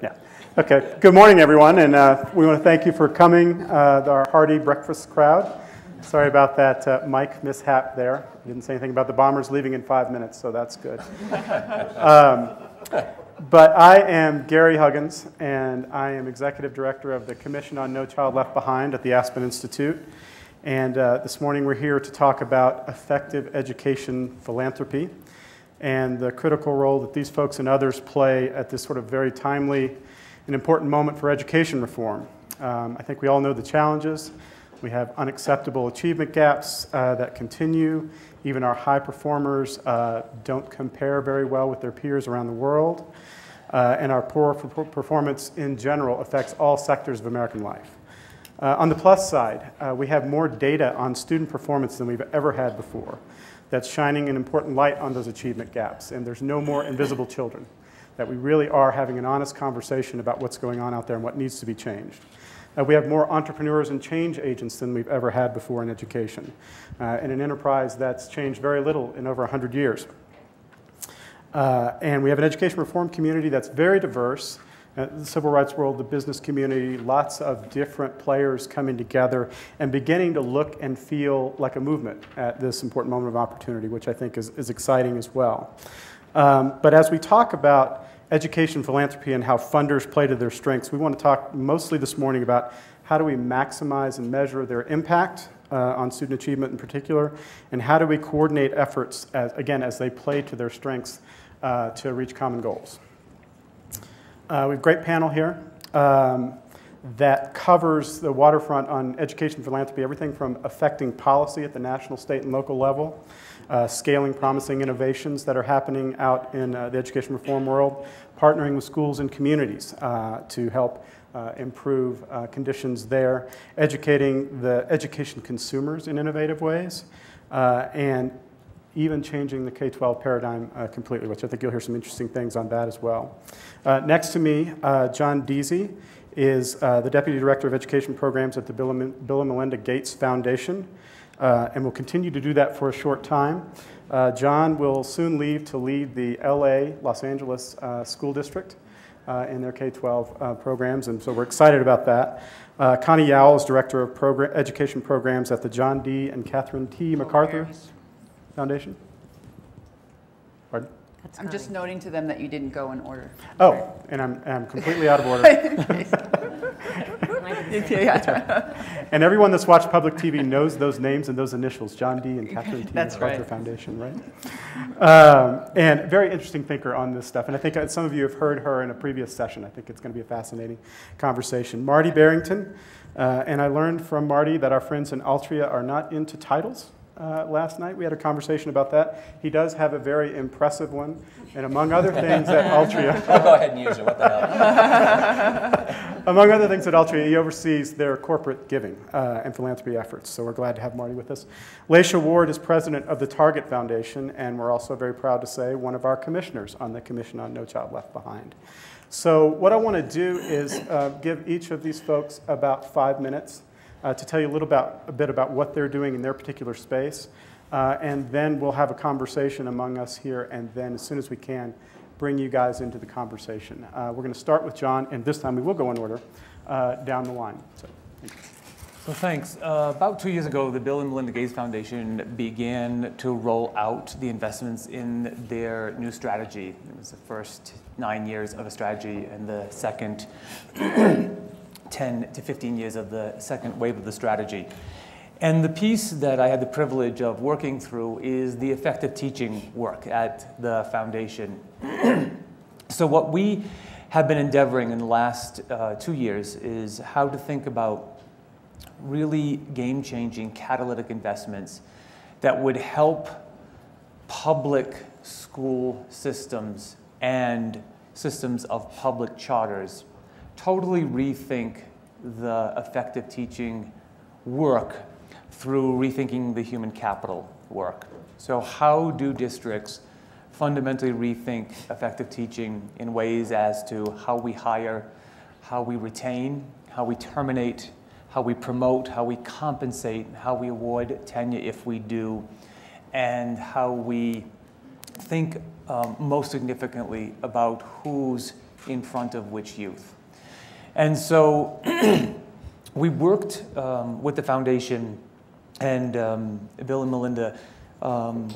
Yeah. Okay. Good morning, everyone, and we want to thank you for coming, our hearty breakfast crowd. Sorry about that mic mishap there. I didn't say anything about the Bombers leaving in 5 minutes, so that's good. But I am Gary Huggins, and I am Executive Director of the Commission on No Child Left Behind at the Aspen Institute. And this morning we're here to talk about effective education philanthropy and the critical role that these folks and others play at this sort of very timely and important moment for education reform. I think we all know the challenges. We have unacceptable achievement gaps that continue. Even our high performers don't compare very well with their peers around the world. And our poor performance in general affects all sectors of American life. On the plus side, we have more data on student performance than we've ever had before. That's shining an important light on those achievement gaps. And there's no more invisible children. That we really are having an honest conversation about what's going on out there and what needs to be changed. We have more entrepreneurs and change agents than we've ever had before in education, in an enterprise that's changed very little in over 100 years. And we have an education reform community that's very diverse, the civil rights world, the business community, lots of different players coming together and beginning to look and feel like a movement at this important moment of opportunity, which I think is exciting as well. But as we talk about education philanthropy and how funders play to their strengths, we want to talk mostly this morning about how do we maximize and measure their impact on student achievement in particular, and how do we coordinate efforts, as they play to their strengths to reach common goals. We have a great panel here that covers the waterfront on education philanthropy, everything from affecting policy at the national, state, and local level, scaling promising innovations that are happening out in the education reform world, partnering with schools and communities to help improve conditions there, educating the education consumers in innovative ways, and even changing the K-12 paradigm completely, which I think you'll hear some interesting things on that as well. Next to me, John Deasy is the Deputy Director of Education Programs at the Bill and Melinda Gates Foundation, and will continue to do that for a short time. John will soon leave to lead the Los Angeles School District in their K-12 programs, and so we're excited about that. Connie Yowell is Director of Education Programs at the John D. and Catherine T. MacArthur Foundation. Pardon? I'm just noting to them that you didn't go in order. Oh, and I'm completely out of order. And everyone that's watched public TV knows those names and those initials, John D. and Catherine T. MacArthur Foundation, right? And very interesting thinker on this stuff. And I think some of you have heard her in a previous session. I think it's going to be a fascinating conversation. Marty Barrington, and I learned from Marty that our friends in Altria are not into titles. Last night we had a conversation about that. He does have a very impressive one, and among other things at Altria, I'll go ahead and use it. What the hell? Among other things at Altria, he oversees their corporate giving and philanthropy efforts. So we're glad to have Marty with us. Laysha Ward is president of the Target Foundation, and we're also very proud to say one of our commissioners on the Commission on No Child Left Behind. So what I want to do is give each of these folks about 5 minutes. To tell you a bit about what they're doing in their particular space. And then we'll have a conversation among us here, and then as soon as we can, bring you guys into the conversation. We're going to start with John, and this time we will go in order down the line. So, thank you. So thanks. About 2 years ago, the Bill and Melinda Gates Foundation began to roll out the investments in their new strategy. It was the first 9 years of a strategy, and the second 10 to 15 years of the second wave of the strategy. And the piece that I had the privilege of working through is the effective teaching work at the foundation. So what we have been endeavoring in the last 2 years is how to think about really game-changing catalytic investments that would help public school systems and systems of public charters totally rethink the effective teaching work through rethinking the human capital work. So how do districts fundamentally rethink effective teaching in ways as to how we hire, how we retain, how we terminate, how we promote, how we compensate, how we award tenure if we do, and how we think most significantly about who's in front of which youth. And so we worked with the foundation, and Bill and Melinda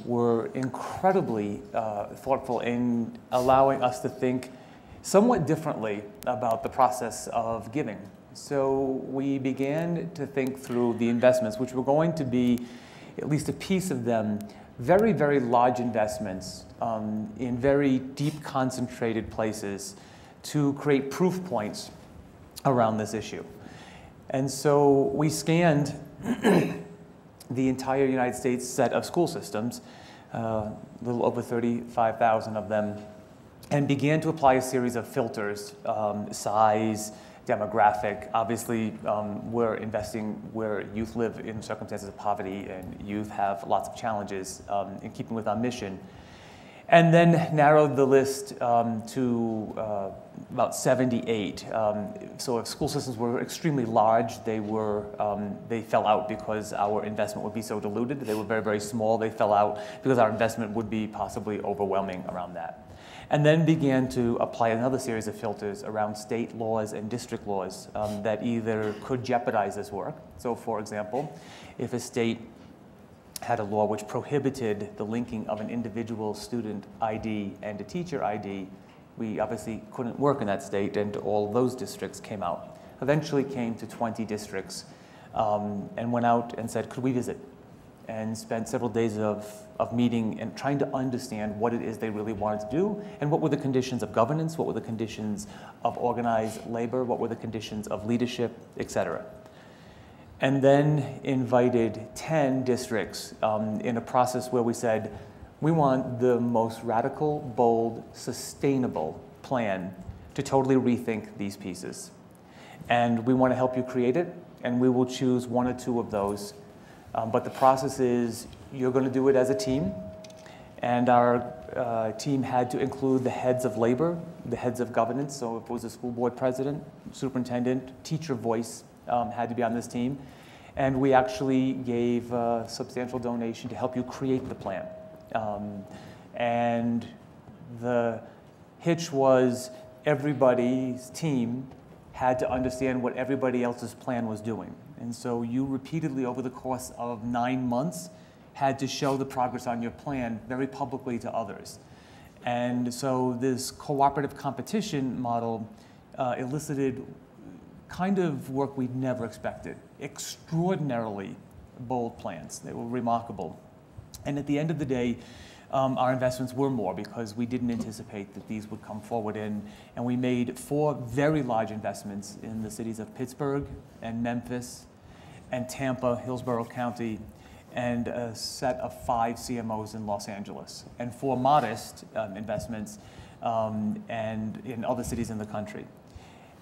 were incredibly thoughtful in allowing us to think somewhat differently about the process of giving. So we began to think through the investments, which were going to be, at least a piece of them, very, very large investments in very deep, concentrated places to create proof points around this issue. And so we scanned the entire United States set of school systems, a little over 35,000 of them, and began to apply a series of filters, size, demographic. Obviously, we're investing where youth live in circumstances of poverty, and youth have lots of challenges in keeping with our mission. And then narrowed the list to about 78. So if school systems were extremely large, they fell out because our investment would be so diluted. They were very, very small. They fell out because our investment would be possibly overwhelming around that. And then began to apply another series of filters around state laws and district laws that either could jeopardize this work. So for example, if a state had a law which prohibited the linking of an individual student ID and a teacher ID, we obviously couldn't work in that state, and all those districts came out. Eventually came to 20 districts and went out and said, could we visit? And spent several days of meeting and trying to understand what it is they really wanted to do, and what were the conditions of governance, what were the conditions of organized labor, what were the conditions of leadership, et cetera. And then invited 10 districts in a process where we said, we want the most radical, bold, sustainable plan to totally rethink these pieces. And we want to help you create it, and we will choose one or two of those. But the process is, you're going to do it as a team, and our team had to include the heads of labor, the heads of governance, so if it was a school board president, superintendent, teacher voice had to be on this team, and we actually gave a substantial donation to help you create the plan. And the hitch was everybody's team had to understand what everybody else's plan was doing. And so you repeatedly, over the course of 9 months, had to show the progress on your plan very publicly to others. And so this cooperative competition model elicited kind of work we'd never expected. Extraordinarily bold plans. They were remarkable. And at the end of the day, our investments were more because we didn't anticipate that these would come forward in. And we made 4 very large investments in the cities of Pittsburgh and Memphis and Tampa, Hillsborough County, and a set of 5 CMOs in Los Angeles, and 4 modest investments and in other cities in the country.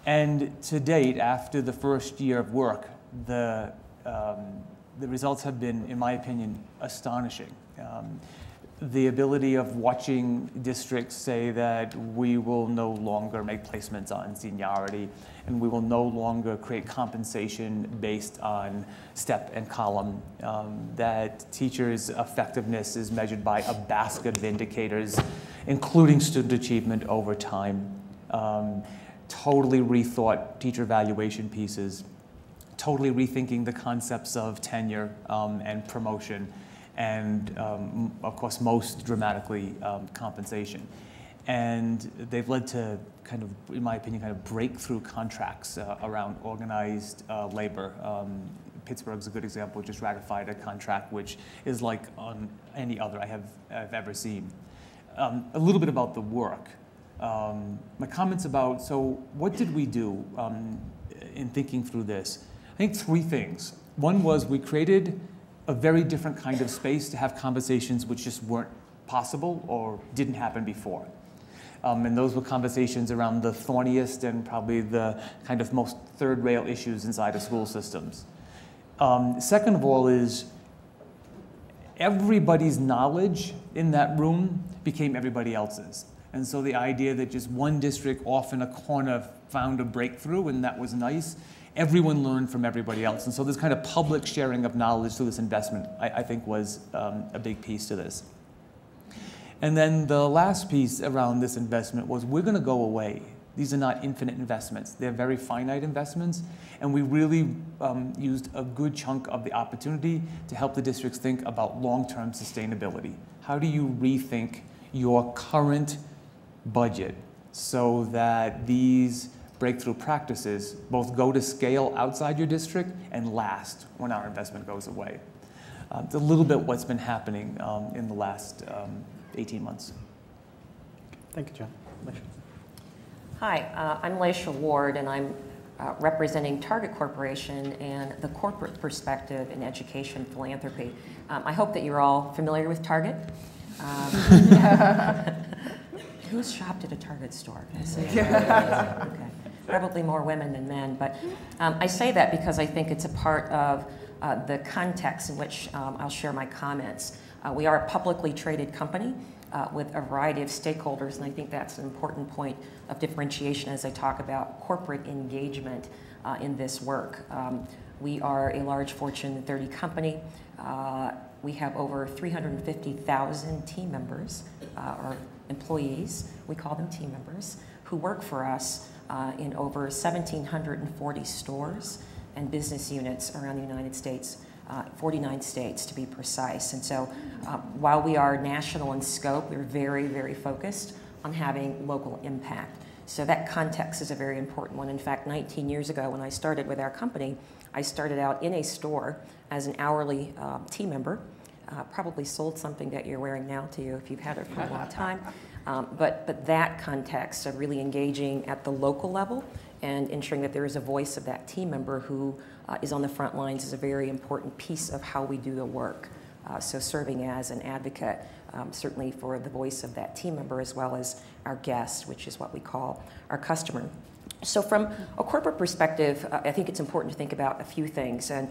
And to date, after the first year of work, the results have been, in my opinion, astonishing. The ability of watching districts say that we will no longer make placements on seniority, and we will no longer create compensation based on step and column, that teachers' effectiveness is measured by a basket of indicators, including student achievement over time, totally rethought teacher evaluation pieces, totally rethinking the concepts of tenure and promotion, and of course, most dramatically, compensation. And they've led to kind of, in my opinion, kind of breakthrough contracts around organized labor. Pittsburgh's a good example, just ratified a contract which is like on any other I've ever seen. A little bit about the work. My comments about, so what did we do in thinking through this? I think 3 things. One was we created a very different kind of space to have conversations which just weren't possible or didn't happen before. And those were conversations around the thorniest and probably the kind of most third-rail issues inside of school systems. Second of all is everybody's knowledge in that room became everybody else's. And so the idea that just one district off in a corner found a breakthrough and that was nice, everyone learned from everybody else. And so this kind of public sharing of knowledge through this investment, I think, was a big piece to this. And then the last piece around this investment was we're going to go away. These are not infinite investments. They're very finite investments. And we really used a good chunk of the opportunity to help the districts think about long-term sustainability. How do you rethink your current budget so that these breakthrough practices both go to scale outside your district and last when our investment goes away? It's a little bit what's been happening in the last 18 months. Thank you, John. Laysha. Hi, I'm Laysha Ward, and I'm representing Target Corporation and the corporate perspective in education philanthropy. I hope that you're all familiar with Target. Who's shopped at a Target store? Okay. Probably more women than men, but I say that because I think it's a part of the context in which I'll share my comments. We are a publicly traded company with a variety of stakeholders, and I think that's an important point of differentiation as I talk about corporate engagement in this work. We are a large Fortune 30 company. We have over 350,000 team members, or employees, we call them team members, who work for us in over 1,740 stores and business units around the United States, 49 states to be precise. And so while we are national in scope, we're very, very focused on having local impact. So that context is a very important one. In fact, 19 years ago when I started with our company, I started out in a store as an hourly team member. Probably sold something that you're wearing now to you if you've had it for a long time. But that context of really engaging at the local level and ensuring that there is a voice of that team member who is on the front lines is a very important piece of how we do the work. So serving as an advocate, certainly for the voice of that team member as well as our guest, which is what we call our customer. So from a corporate perspective, I think it's important to think about a few things. And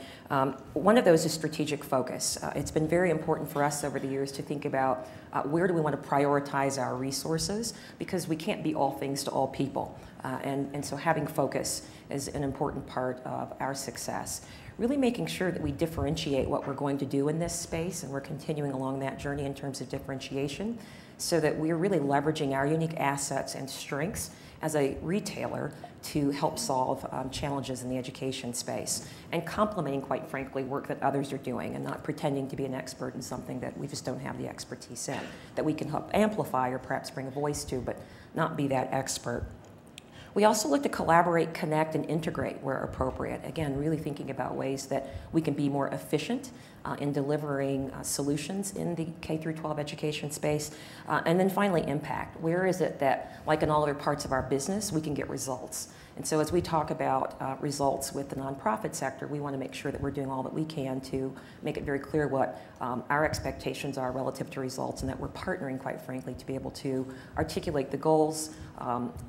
one of those is strategic focus. It's been very important for us over the years to think about where do we want to prioritize our resources, because we can't be all things to all people. And so having focus is an important part of our success. Really making sure that we differentiate what we're going to do in this space, and we're continuing along that journey in terms of differentiation, so that we're really leveraging our unique assets and strengths as a retailer to help solve challenges in the education space, and complementing, quite frankly, work that others are doing, and not pretending to be an expert in something that we just don't have the expertise in, that we can help amplify or perhaps bring a voice to, but not be that expert. We also look to collaborate, connect, and integrate where appropriate. Again, really thinking about ways that we can be more efficient in delivering solutions in the K-12 education space. And then finally, impact. Where is it that, like in all other parts of our business, we can get results? And so as we talk about results with the nonprofit sector, we want to make sure that we're doing all that we can to make it very clear what our expectations are relative to results, and that we're partnering, quite frankly, to be able to articulate the goals,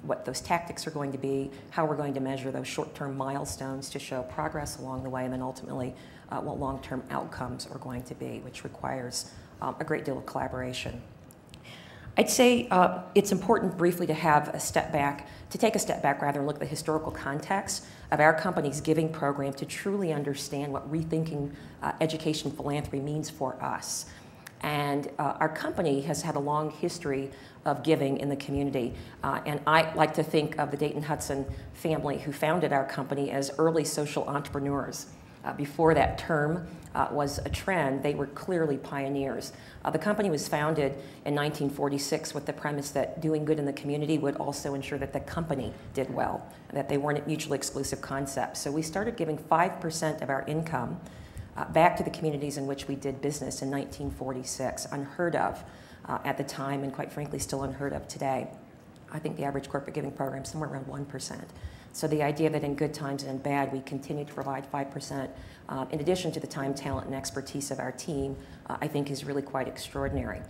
what those tactics are going to be, how we're going to measure those short-term milestones to show progress along the way, and then ultimately what long-term outcomes are going to be, which requires a great deal of collaboration. I'd say it's important briefly to have a step back, to take a step back rather and look at the historical context of our company's giving program to truly understand what rethinking education philanthropy means for us. And our company has had a long history of giving in the community. And I like to think of the Dayton-Hudson family who founded our company as early social entrepreneurs. Before that term was a trend, they were clearly pioneers. The company was founded in 1946 with the premise that doing good in the community would also ensure that the company did well, and that they weren't mutually exclusive concepts. So we started giving 5% of our income back to the communities in which we did business in 1946, unheard of at the time, and quite frankly still unheard of today. I think the average corporate giving program is somewhere around 1%. So the idea that in good times and in bad, we continue to provide 5%, in addition to the time, talent, and expertise of our team, I think is really quite extraordinary.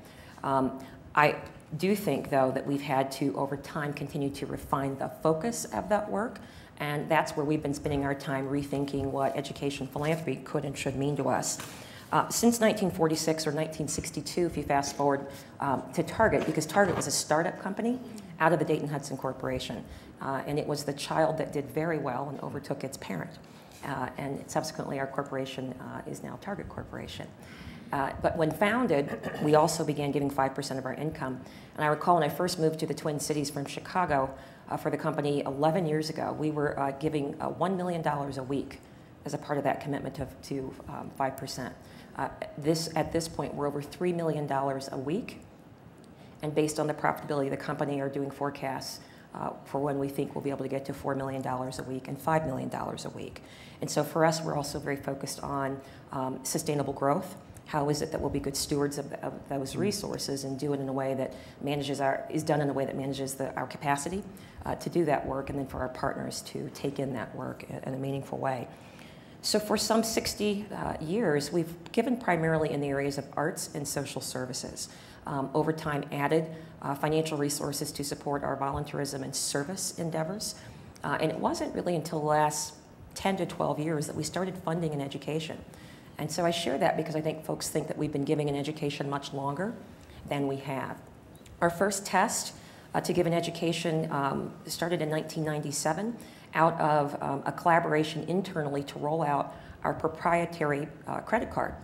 I do think, though, that we've had to, over time, continue to refine the focus of that work, and that's where we've been spending our time rethinking what education philanthropy could and should mean to us. Since 1946 or 1962, if you fast forward to Target, because Target was a startup company out of the Dayton-Hudson Corporation, and it was the child that did very well and overtook its parent. And subsequently, our corporation is now Target Corporation. But when founded, we also began giving 5% of our income. And I recall when I first moved to the Twin Cities from Chicago for the company 11 years ago, we were giving $1 million a week as a part of that commitment to 5%. At this point, we're over $3 million a week. And based on the profitability of the company, are doing forecasts for when we think we'll be able to get to $4 million a week and $5 million a week. And so for us, we're also very focused on sustainable growth. How is it that we'll be good stewards of those resources and do it in a way that is done in a way that manages our capacity to do that work, and then for our partners to take in that work in a meaningful way. So for some 60 years, we've given primarily in the areas of arts and social services. Over time, added financial resources to support our volunteerism and service endeavors. And it wasn't really until the last 10 to 12 years that we started funding in education. And so I share that because I think folks think that we've been giving in education much longer than we have. Our first test to give an education started in 1997 out of a collaboration internally to roll out our proprietary credit card.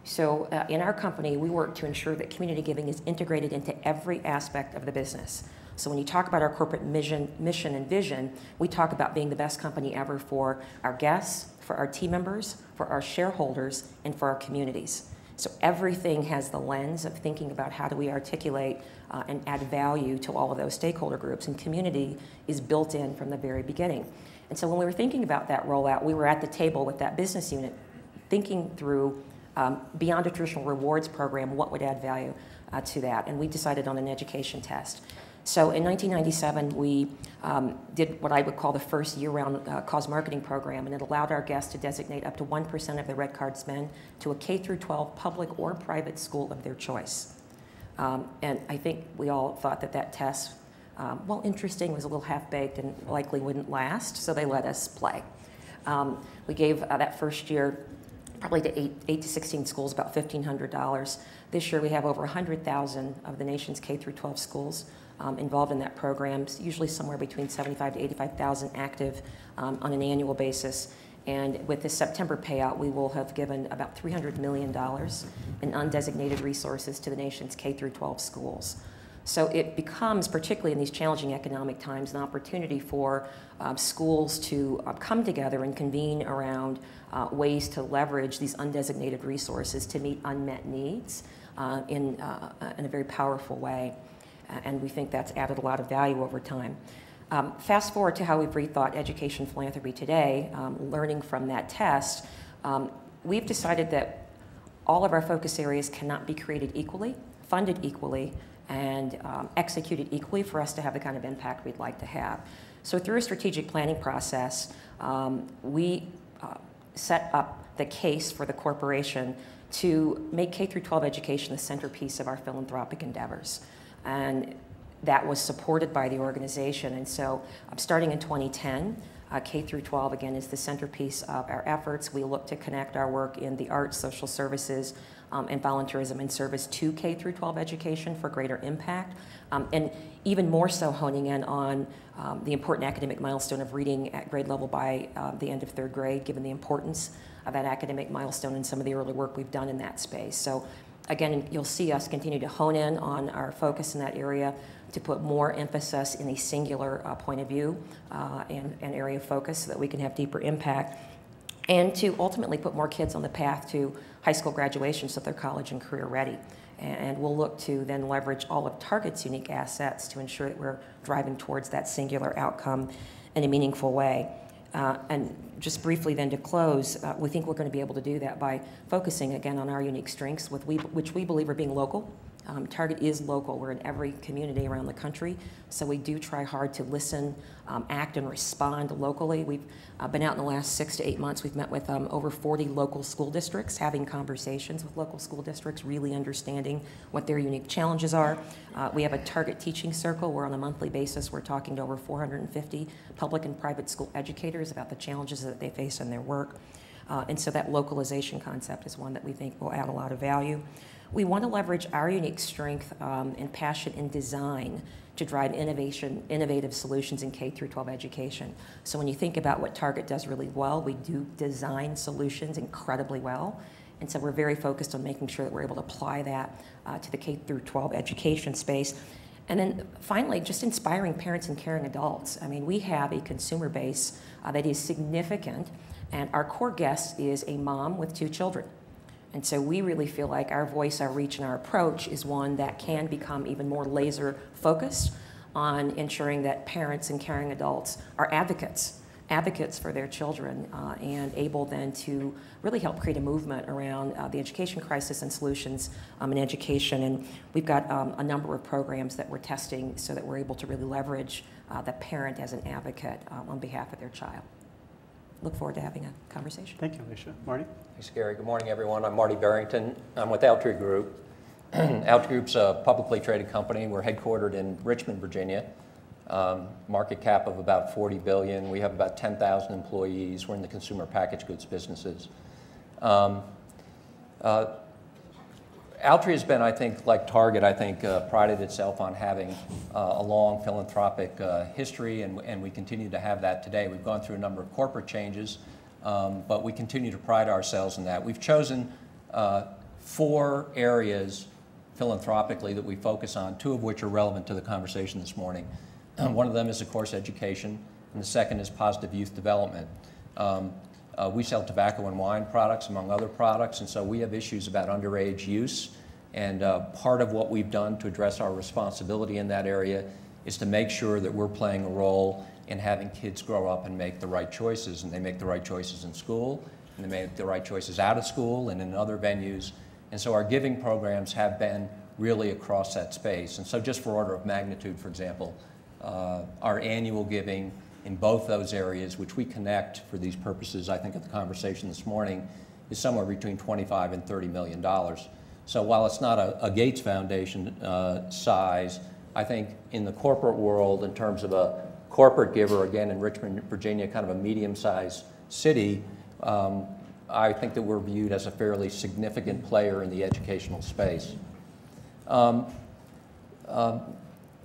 So in our company, we work to ensure that community giving is integrated into every aspect of the business. So when you talk about our corporate mission and vision, we talk about being the best company ever for our guests, for our team members, for our shareholders, and for our communities. So everything has the lens of thinking about how do we articulate and add value to all of those stakeholder groups, and community is built in from the very beginning. And so when we were thinking about that rollout, we were at the table with that business unit thinking through beyond a traditional rewards program, what would add value to that, and we decided on an education test. So in 1997, we did what I would call the first year-round cause marketing program, and it allowed our guests to designate up to 1% of their red card spend to a K-12 public or private school of their choice. And I think we all thought that test, while interesting, was a little half-baked and likely wouldn't last, so they let us play. We gave that first year probably to 8 to 16 schools, about $1,500. This year we have over 100,000 of the nation's K-12 schools involved in that program, usually somewhere between 75 to 85,000 active on an annual basis. And with this September payout, we will have given about $300 million in undesignated resources to the nation's K-12 schools. So it becomes, particularly in these challenging economic times, an opportunity for schools to come together and convene around ways to leverage these undesignated resources to meet unmet needs in a very powerful way. And we think that's added a lot of value over time. Fast forward to how we've rethought education philanthropy today, learning from that test, we've decided that all of our focus areas cannot be created equally, funded equally, and executed equally for us to have the kind of impact we'd like to have. So through a strategic planning process, we set up the case for the corporation to make K-12 education the centerpiece of our philanthropic endeavors. And that was supported by the organization. And so starting in 2010, K-12, again, is the centerpiece of our efforts. We look to connect our work in the arts, social services, and volunteerism and service to K-12 education for greater impact. And even more so honing in on the important academic milestone of reading at grade level by the end of third grade, given the importance of that academic milestone and some of the early work we've done in that space. So again, you'll see us continue to hone in on our focus in that area to put more emphasis in a singular point of view and area of focus so that we can have deeper impact, and to ultimately put more kids on the path to high school graduation so they're college and career ready. And we'll look to then leverage all of Target's unique assets to ensure that we're driving towards that singular outcome in a meaningful way. And just briefly then to close, we think we're going to be able to do that by focusing again on our unique strengths, which we believe are being local. Target is local. We're in every community around the country, so we do try hard to listen, act, and respond locally. We've been out in the last 6 to 8 months. We've met with over 40 local school districts, having conversations with local school districts, really understanding what their unique challenges are. We have a Target teaching circle where on a monthly basis we're talking to over 450 public and private school educators about the challenges that they face in their work. And so that localization concept is one that we think will add a lot of value. We want to leverage our unique strength and passion in design to drive innovative solutions in K-12 education. So when you think about what Target does really well, we do design solutions incredibly well. And so we're very focused on making sure that we're able to apply that to the K through 12 education space. And then finally, just inspiring parents and caring adults. I mean, we have a consumer base that is significant, and our core guest is a mom with 2 children. And so we really feel like our voice, our reach, and our approach is one that can become even more laser focused on ensuring that parents and caring adults are advocates for their children and able then to really help create a movement around the education crisis and solutions in education. And we've got a number of programs that we're testing so that we're able to really leverage the parent as an advocate on behalf of their child. Look forward to having a conversation. Thank you, Laysha. Marty? Thanks, Gary. Good morning, everyone. I'm Marty Barrington. I'm with Altria Group. Altria Group's a publicly traded company. We're headquartered in Richmond, Virginia. Market cap of about $40 billion. We have about 10,000 employees. We're in the consumer packaged goods businesses. Altria has been, I think, like Target, prided itself on having a long philanthropic history, and we continue to have that today. We've gone through a number of corporate changes, but we continue to pride ourselves in that. We've chosen 4 areas philanthropically that we focus on, 2 of which are relevant to the conversation this morning. One of them is, of course, education, and the second is positive youth development. We sell tobacco and wine products, among other products, and so we have issues about underage use. And part of what we've done to address our responsibility in that area is to make sure that we're playing a role in having kids grow up and make the right choices. And they make the right choices in school, and they make the right choices out of school and in other venues. And so our giving programs have been really across that space. And so just for order of magnitude, for example, our annual giving in both those areas, which we connect for these purposes, I think, of the conversation this morning, is somewhere between $25 and $30 million. So while it's not a Gates Foundation size, I think in the corporate world, in terms of a corporate giver, again, in Richmond, Virginia, kind of a medium-sized city, I think that we're viewed as a fairly significant player in the educational space.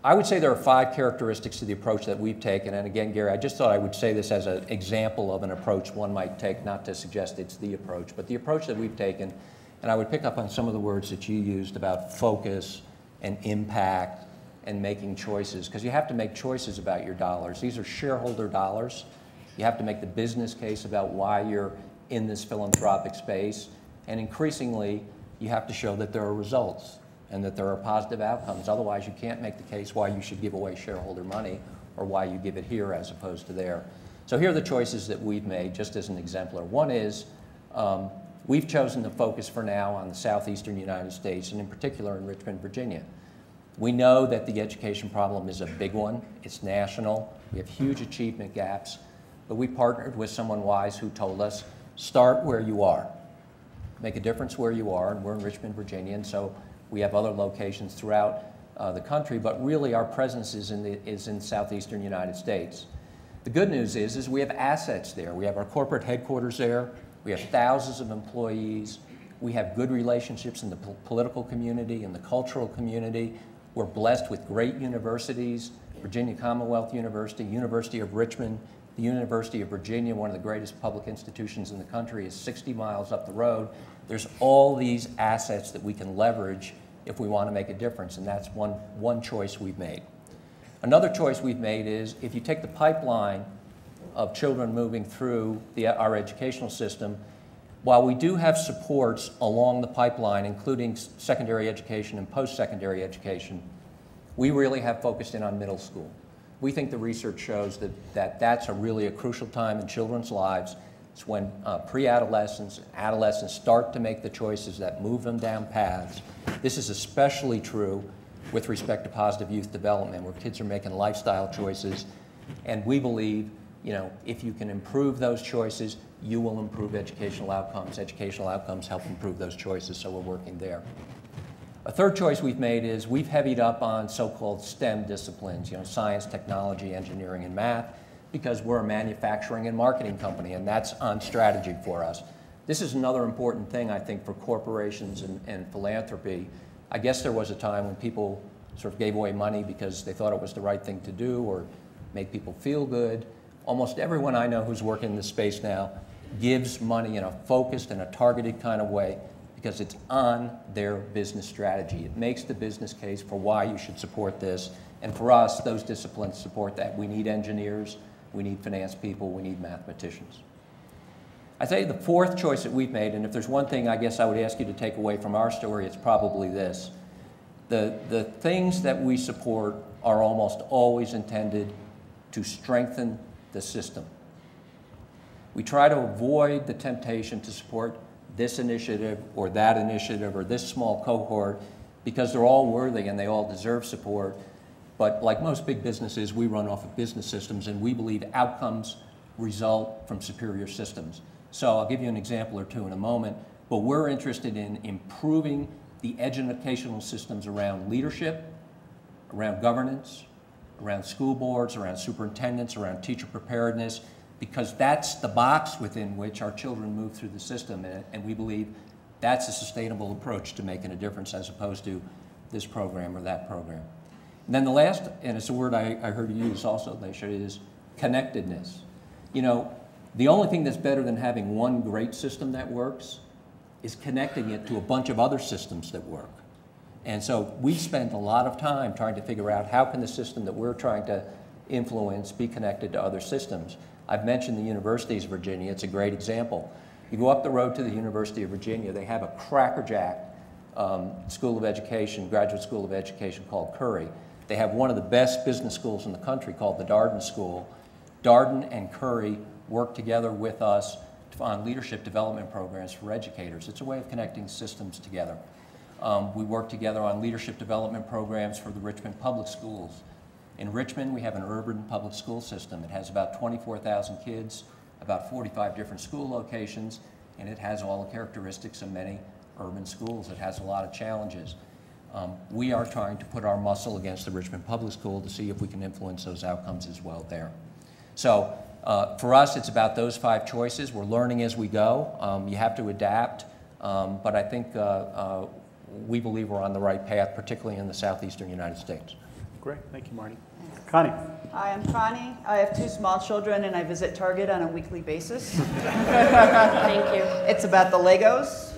I would say there are 5 characteristics to the approach that we've taken. And again, Gary, I just thought I would say this as an example of an approach one might take, not to suggest it's the approach, but the approach that we've taken. And I would pick up on some of the words that you used about focus and impact and making choices, because you have to make choices about your dollars. These are shareholder dollars. You have to make the business case about why you're in this philanthropic space. And increasingly, you have to show that there are results and that there are positive outcomes. Otherwise, you can't make the case why you should give away shareholder money or why you give it here as opposed to there. So here are the choices that we've made, just as an exemplar. One is we've chosen to focus for now on the southeastern United States, and in particular in Richmond, Virginia. We know that the education problem is a big one. It's national. We have huge achievement gaps. But we partnered with someone wise who told us, start where you are. Make a difference where you are, and we're in Richmond, Virginia, and so we have other locations throughout the country, but really our presence is in southeastern United States. The good news is we have assets there. We have our corporate headquarters there. We have thousands of employees. We have good relationships in the political community and the cultural community. We're blessed with great universities, Virginia Commonwealth University, University of Richmond, the University of Virginia, one of the greatest public institutions in the country, is 60 miles up the road. There's all these assets that we can leverage if we want to make a difference, and that's one choice we've made. Another choice we've made is if you take the pipeline of children moving through our educational system, while we do have supports along the pipeline, including secondary education and post-secondary education, we really have focused in on middle school. We think the research shows that that's really a crucial time in children's lives. It's when pre-adolescents and adolescents start to make the choices that move them down paths. This is especially true with respect to positive youth development, where kids are making lifestyle choices. And we believe, if you can improve those choices, you will improve educational outcomes. Educational outcomes help improve those choices, so we're working there. A third choice we've made is we've heavied up on so-called STEM disciplines, science, technology, engineering, and math, because we're a manufacturing and marketing company, and that's on strategy for us. This is another important thing, I think, for corporations and philanthropy. I guess there was a time when people sort of gave away money because they thought it was the right thing to do or made people feel good. Almost everyone I know who's working in this space now gives money in a focused and a targeted kind of way because it's on their business strategy. It makes the business case for why you should support this. And for us, those disciplines support that. We need engineers, we need finance people, we need mathematicians. I'd say the fourth choice that we've made, and if there's one thing I guess I would ask you to take away from our story, it's probably this. The things that we support are almost always intended to strengthen the system. We try to avoid the temptation to support this initiative or that initiative or this small cohort because they're all worthy and they all deserve support. But like most big businesses, we run off of business systems, and we believe outcomes result from superior systems. So I'll give you an example or two in a moment, but we're interested in improving the educational systems around leadership, around governance, around school boards, around superintendents, around teacher preparedness, because that's the box within which our children move through the system, and we believe that's a sustainable approach to making a difference as opposed to this program or that program. And then the last, and it's a word I heard you use also, Laysha, is connectedness. You know, the only thing that's better than having one great system that works is connecting it to a bunch of other systems that work. And so we spent a lot of time trying to figure out how can the system that we're trying to influence be connected to other systems. I've mentioned the universities of Virginia. It's a great example. You go up the road to the University of Virginia, they have a crackerjack school of education, graduate school of education called Curry. They have one of the best business schools in the country called the Darden School. Darden and Curry work together with us on leadership development programs for educators. It's a way of connecting systems together. We work together on leadership development programs for the Richmond Public Schools. In Richmond, we have an urban public school system. It has about 24,000 kids, about 45 different school locations, and it has all the characteristics of many urban schools. It has a lot of challenges. We are trying to put our muscle against the Richmond Public School to see if we can influence those outcomes as well there. So for us, it's about those 5 choices. We're learning as we go. You have to adapt, but I think we believe we're on the right path, particularly in the southeastern United States. Great, thank you, Marty. Connie. Hi, I'm Connie. I have 2 small children, and I visit Target on a weekly basis. Thank you. It's about the Legos.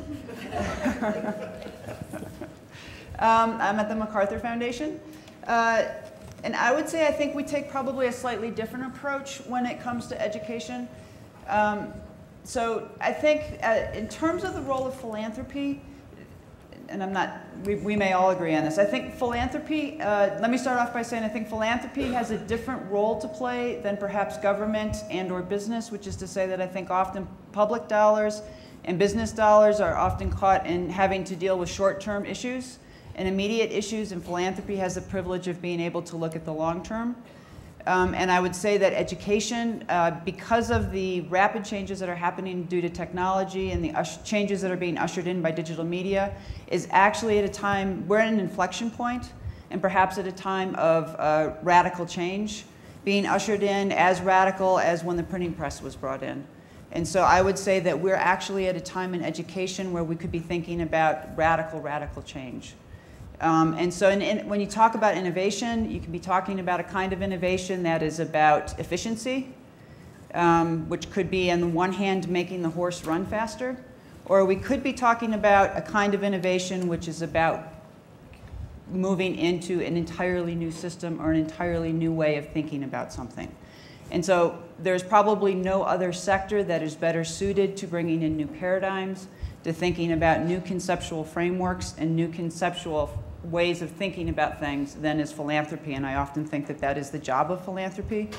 I'm at the MacArthur Foundation. And I would say I think we take probably a slightly different approach when it comes to education. So I think in terms of the role of philanthropy, and we may all agree on this, I think philanthropy, let me start off by saying I think philanthropy has a different role to play than perhaps government and or business, which is to say that I think often public dollars and business dollars are often caught in having to deal with short-term issues and immediate issues, and philanthropy has the privilege of being able to look at the long term. And I would say that education, because of the rapid changes that are happening due to technology and the changes that are being ushered in by digital media, is actually at a time, we're at an inflection point, and perhaps at a time of radical change, being ushered in as radical as when the printing press was brought in. And so I would say that we're actually at a time in education where we could be thinking about radical change. And so when you talk about innovation, you can be talking about a kind of innovation that is about efficiency, which could be on the one hand making the horse run faster, or we could be talking about a kind of innovation which is about moving into an entirely new system or an entirely new way of thinking about something. And so there's probably no other sector that is better suited to bringing in new paradigms, to thinking about new conceptual frameworks and new conceptual ways of thinking about things than is philanthropy, and I often think that that is the job of philanthropy.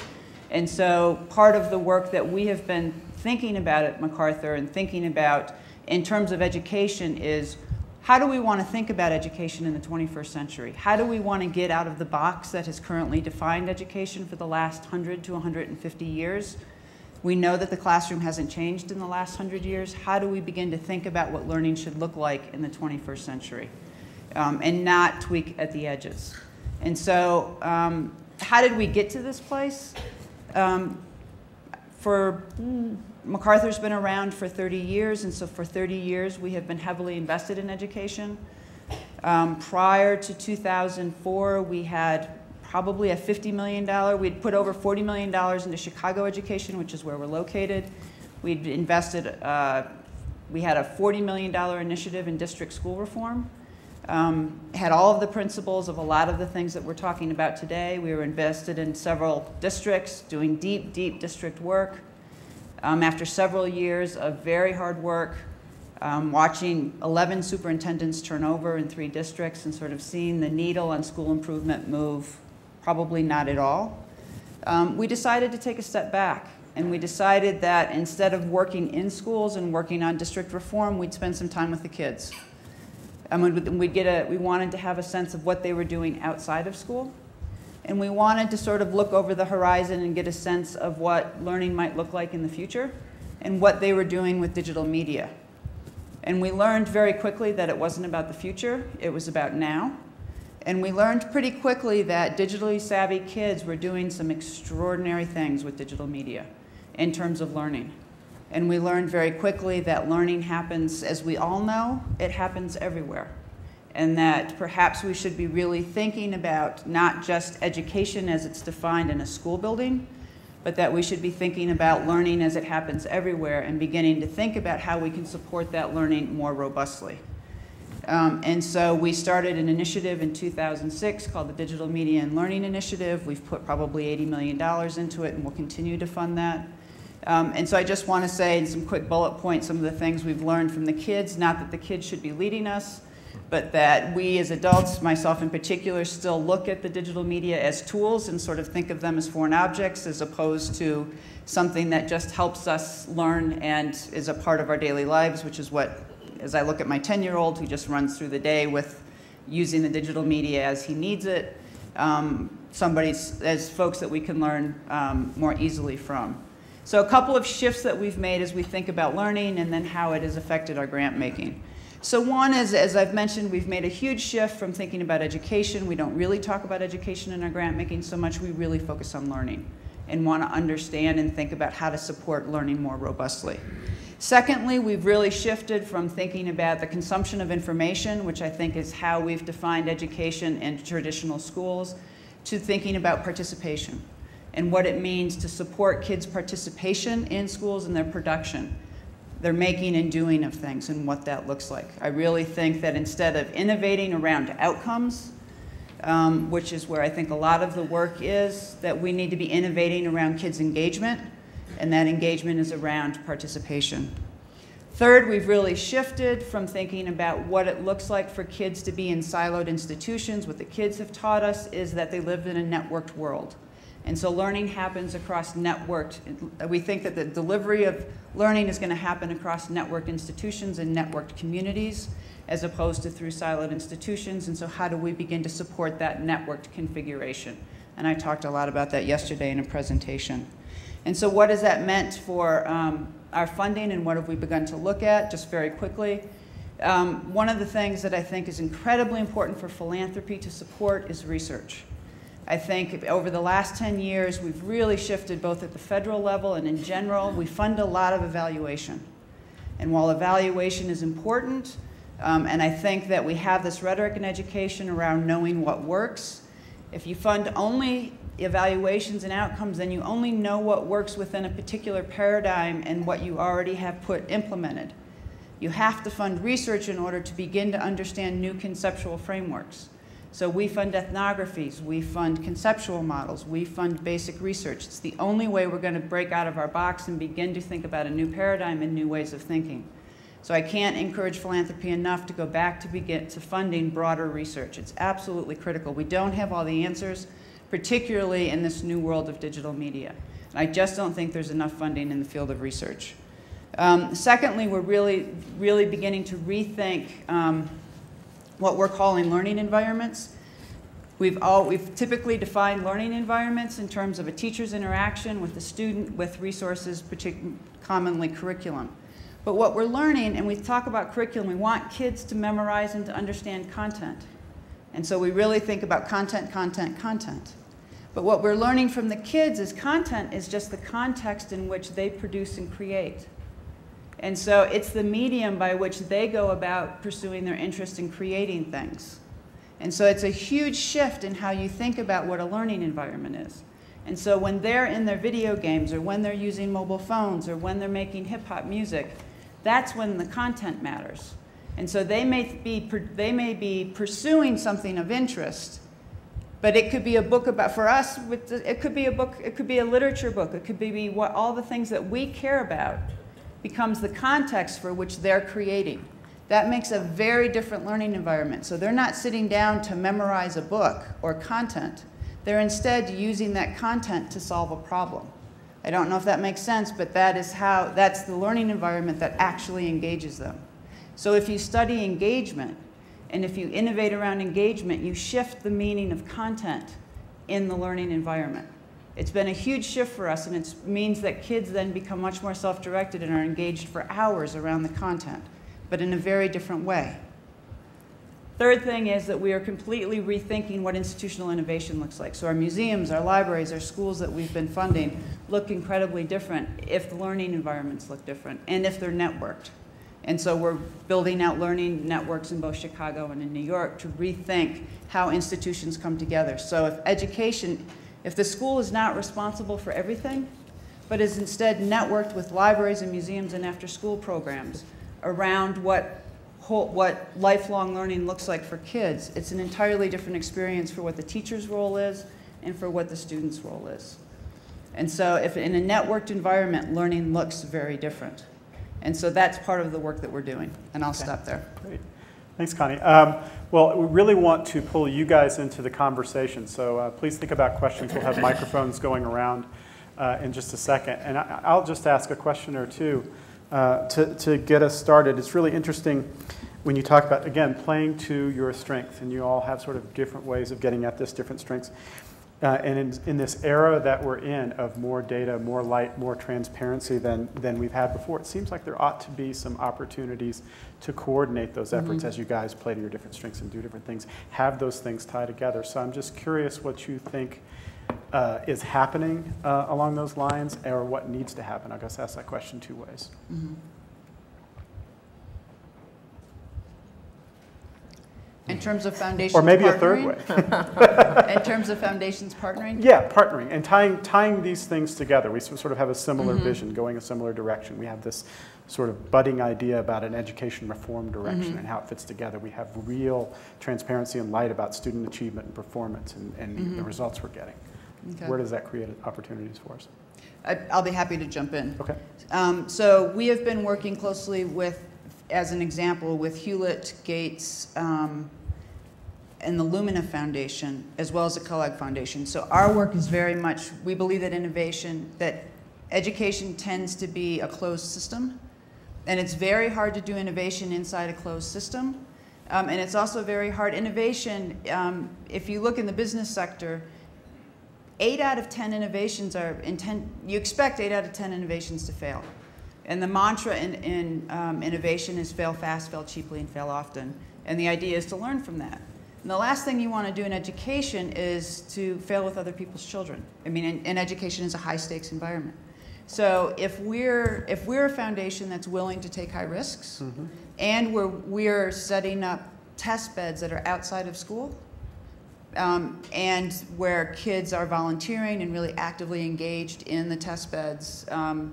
And so part of the work that we have been thinking about at MacArthur and thinking about in terms of education is how do we want to think about education in the 21st century? How do we want to get out of the box that has currently defined education for the last 100 to 150 years? We know that the classroom hasn't changed in the last 100 years. How do we begin to think about what learning should look like in the 21st century? And not tweak at the edges. And so how did we get to this place? MacArthur's been around for 30 years, and so for 30 years we have been heavily invested in education. Prior to 2004, we had probably a $50 million, we'd put over $40 million into Chicago education, which is where we're located. We'd invested, we had a $40 million initiative in district school reform. Had all of the principles of a lot of the things that we're talking about today. We were invested in several districts, doing deep, deep district work. After several years of very hard work, watching 11 superintendents turn over in 3 districts and sort of seeing the needle on school improvement move, probably not at all, we decided to take a step back. And we decided that instead of working in schools and working on district reform, we'd spend some time with the kids. We wanted to have a sense of what they were doing outside of school. And we wanted to sort of look over the horizon and get a sense of what learning might look like in the future and what they were doing with digital media. And we learned very quickly that it wasn't about the future, it was about now. And we learned pretty quickly that digitally savvy kids were doing some extraordinary things with digital media in terms of learning. And we learned very quickly that learning happens, as we all know, it happens everywhere. And that perhaps we should be really thinking about not just education as it's defined in a school building, but that we should be thinking about learning as it happens everywhere and beginning to think about how we can support that learning more robustly. And so we started an initiative in 2006 called the Digital Media and Learning Initiative. We've put probably $80 million into it and we'll continue to fund that. And so I just want to say in some quick bullet points some of the things we've learned from the kids, not that the kids should be leading us, but that we as adults, myself in particular, still look at the digital media as tools and sort of think of them as foreign objects as opposed to something that just helps us learn and is a part of our daily lives, which is what, as I look at my 10-year-old who just runs through the day with using the digital media as he needs it, as folks that we can learn more easily from. So a couple of shifts that we've made as we think about learning and then how it has affected our grant making. So one is, as I've mentioned, we've made a huge shift from thinking about education. We don't really talk about education in our grant making so much. We really focus on learning and want to understand and think about how to support learning more robustly. Secondly, we've really shifted from thinking about the consumption of information, which I think is how we've defined education in traditional schools, to thinking about participation and what it means to support kids' participation in schools and their production, their making and doing of things and what that looks like. I really think that instead of innovating around outcomes, which is where I think a lot of the work is, that we need to be innovating around kids' engagement, and that engagement is around participation. Third, we've really shifted from thinking about what it looks like for kids to be in siloed institutions. What the kids have taught us is that they live in a networked world. And so learning happens across networked. We think that the delivery of learning is going to happen across networked institutions and networked communities as opposed to through siloed institutions. And so how do we begin to support that networked configuration? And I talked a lot about that yesterday in a presentation. And so what has that meant for our funding and what have we begun to look at? Just very quickly. One of the things that I think is incredibly important for philanthropy to support is research. I think over the last 10 years, we've really shifted both at the federal level and in general. We fund a lot of evaluation. And while evaluation is important, and I think that we have this rhetoric in education around knowing what works, if you fund only evaluations and outcomes, then you only know what works within a particular paradigm and what you already have implemented. You have to fund research in order to begin to understand new conceptual frameworks. So we fund ethnographies, we fund conceptual models, we fund basic research. It's the only way we're going to break out of our box and begin to think about a new paradigm and new ways of thinking. So I can't encourage philanthropy enough to go back to funding broader research. It's absolutely critical. We don't have all the answers, particularly in this new world of digital media. And I just don't think there's enough funding in the field of research. Secondly, we're really beginning to rethink what we're calling learning environments. We've typically defined learning environments in terms of a teacher's interaction with the student with resources, commonly curriculum. But what we're learning, and we talk about curriculum, we want kids to memorize and to understand content. And so we really think about content, content, content. But what we're learning from the kids is content is just the context in which they produce and create. And so it's the medium by which they go about pursuing their interest in creating things. And so it's a huge shift in how you think about what a learning environment is. And so when they're in their video games, or when they're using mobile phones, or when they're making hip-hop music, that's when the content matters. And so they may be pursuing something of interest, but it could be a book about, for us, it could be a book, it could be a literature book, it could be what all the things that we care about becomes the context for which they're creating. That makes a very different learning environment. So they're not sitting down to memorize a book or content. They're instead using that content to solve a problem. I don't know if that makes sense, but that's the learning environment that actually engages them. So if you study engagement, and if you innovate around engagement, you shift the meaning of content in the learning environment. It's been a huge shift for us, and it means that kids then become much more self-directed and are engaged for hours around the content, but in a very different way. Third thing is that we are completely rethinking what institutional innovation looks like. So our museums, our libraries, our schools that we've been funding look incredibly different if the learning environments look different and if they're networked. And so we're building out learning networks in both Chicago and in New York to rethink how institutions come together. So if the school is not responsible for everything, but is instead networked with libraries and museums and after-school programs around what lifelong learning looks like for kids, it's an entirely different experience for what the teacher's role is and for what the student's role is. And so if in a networked environment, learning looks very different. And so that's part of the work that we're doing. And I'll stop there. Great. Thanks, Connie. Well, we really want to pull you guys into the conversation. So please think about questions. We'll have microphones going around in just a second. And I'll just ask a question or two to get us started. It's really interesting when you talk about, again, playing to your strengths. And you all have sort of different ways of getting at this, different strengths. And in this era that we're in of more data, more light, more transparency than we've had before, it seems like there ought to be some opportunities to coordinate those efforts as you guys play to your different strengths and do different things, have those things tie together. So I'm just curious what you think is happening along those lines, or what needs to happen. I guess ask that question two ways. In terms of foundations or maybe partnering? A third way. In terms of foundations partnering? Yeah, partnering and tying these things together. We sort of have a similar vision, going a similar direction. We have this sort of budding idea about an education reform direction and how it fits together. We have real transparency and light about student achievement and performance and the results we're getting. Okay. Where does that create opportunities for us? I'll be happy to jump in. Okay. So we have been working closely with, as an example, with Hewlett, Gates, and the Lumina Foundation, as well as the Kellogg Foundation. So our work is very much, we believe that education tends to be a closed system, and it's very hard to do innovation inside a closed system. And it's also very hard. Innovation, if you look in the business sector, 8 out of 10 innovations you expect 8 out of 10 innovations to fail. And the mantra in innovation is fail fast, fail cheaply, and fail often. And the idea is to learn from that. And the last thing you want to do in education is to fail with other people's children. I mean, and education is a high-stakes environment. So if we're a foundation that's willing to take high risks, and we're setting up test beds that are outside of school, and where kids are volunteering and really actively engaged in the test beds, and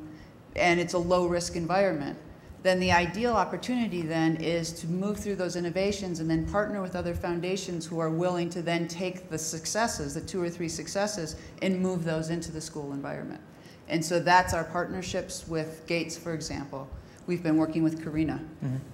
it's a low-risk environment, then the ideal opportunity then is to move through those innovations and then partner with other foundations who are willing to then take the successes, the 2 or 3 successes, and move those into the school environment. And so that's our partnerships with Gates, for example. We've been working with Karina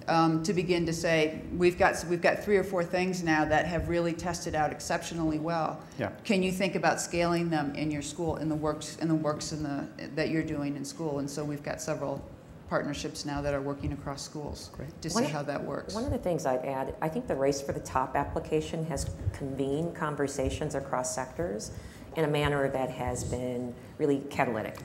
to begin to say, we've got 3 or 4 things now that have really tested out exceptionally well. Yeah. Can you think about scaling them in your school, in the works that you're doing in school? And so we've got several partnerships now that are working across schools to see how that works. One of the things I'd add, I think the Race for the Top application has convened conversations across sectors in a manner that has been really catalytic.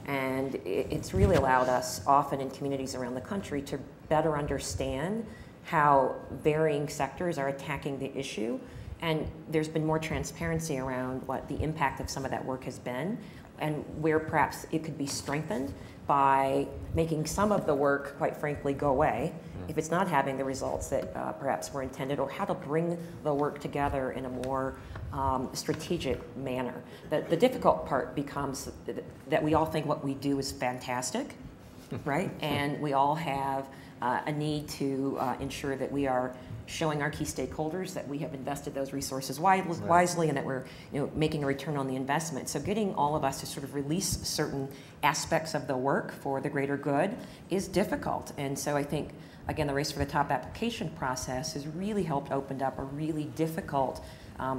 And it's really allowed us, often in communities around the country, to better understand how varying sectors are attacking the issue. And there's been more transparency around what the impact of some of that work has been, and where perhaps it could be strengthened by making some of the work, quite frankly, go away if it's not having the results that perhaps were intended, or how to bring the work together in a more strategic manner. The difficult part becomes that we all think what we do is fantastic, right? And we all have a need to ensure that we are showing our key stakeholders that we have invested those resources wisely and that we're making a return on the investment. So getting all of us to sort of release certain aspects of the work for the greater good is difficult. And so I think, again, the Race for the Top application process has really helped open up a really difficult,